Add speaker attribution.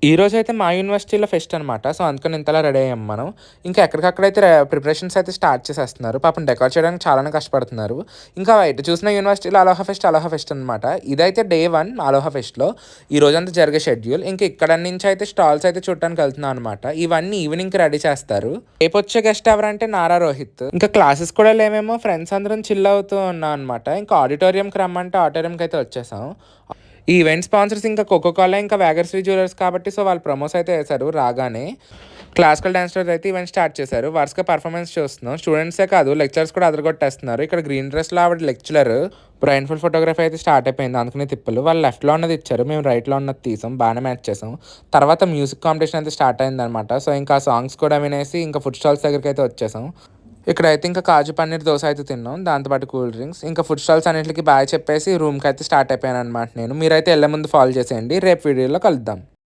Speaker 1: ఈరోజైతే మా యూనివర్సిటీలో ఫెస్ట్ అనమాట. సో, అందుకని ఇంతలా రెడీ అయ్యాం మనం. ఇంకా ఎక్కడికక్కడైతే ప్రిపరేషన్స్ అయితే స్టార్ట్ చేసేస్తున్నారు. పాపం డెకరేట్ చేయడానికి చాలానే కష్టపడుతున్నారు. ఇంకా ఎటు చూసిన యూనివర్సిటీలో అలోహా ఫెస్ట్ అనమాట. ఇదైతే డే 1 అలోహా ఫెస్ట్‌లో. ఈ రోజంతా జరిగే షెడ్యూల్. ఇంకా ఇక్కడ నుంచి అయితే స్టాల్స్ అయితే చూడటానికి వెళ్తున్నాం అనమాట. ఇవన్నీ ఈవినింగ్‌కి రెడీ చేస్తారు. రేపొచ్చే గెస్ట్ ఎవరంటే నారా రోహిత్. ఇంకా క్లాసెస్ కూడా లేవేమో ఫ్రెండ్స్ అందరం చిల్ అవుతూ ఉన్నాం అనమాట. ఇంకా ఆడిటోరియంకి రమ్మంటే ఆడిటోరియంకి అయితే వచ్చేసాం. ఈ ఈవెంట్ స్పాన్సర్స్ ఇంకా కోకో కోలా ఇంకా వ్యాగర్స్వి జ్యువెలర్స్ కాబట్టి సో వాళ్ళు ప్రమోస్ అయితే వేశారు రాగానే. క్లాసికల్ డాన్స్‌లో అయితే ఈవెంట్ స్టార్ట్ చేశారు. వరుసగా పర్ఫార్మెన్స్ చూస్తున్నాం. స్టూడెంట్సే కాదు లెక్చరర్స్ కూడా అదరగొట్టేస్తున్నారు. ఇక్కడ గ్రీన్ డ్రెస్‌లో ఆవిడ లెక్చరర్. బ్రైన్‌ఫుల్ ఫోటోగ్రఫీ అయితే స్టార్ట్ అయిపోయింది. అందుకనే తిప్పలు. వాళ్ళు లెఫ్ట్‌లో ఉన్నది ఇచ్చారు. మేము రైట్‌లో ఉన్నది తీసాం. బాగానే మ్యాచ్ చేసాం. తర్వాత మ్యూజిక్ కాంపిటీషన్ అయితే స్టార్ట్ అయిందనమాట. సో ఇంకా సాంగ్స్ కూడా వినేసి ఇంకా ఫుడ్ స్టాల్స్ దగ్గరికి అయితే వచ్చేసాం. ఇక్కడైతే ఇంకా కాజు పన్నీర్ దోస అయితే తిన్నాం. దాంతో పాటు కూల్ డ్రింక్స్. ఇంకా ఫుడ్ స్టాల్స్ అన్నిటికి బాయ్ చెప్పేసి రూమ్‌కి అయితే స్టార్ట్ అయిపోయాననమాట నేను. మీరైతే ఎళ్ళే ముందు ఫాలో చేసేయండి. రేపు వీడియోలో కలుద్దాం.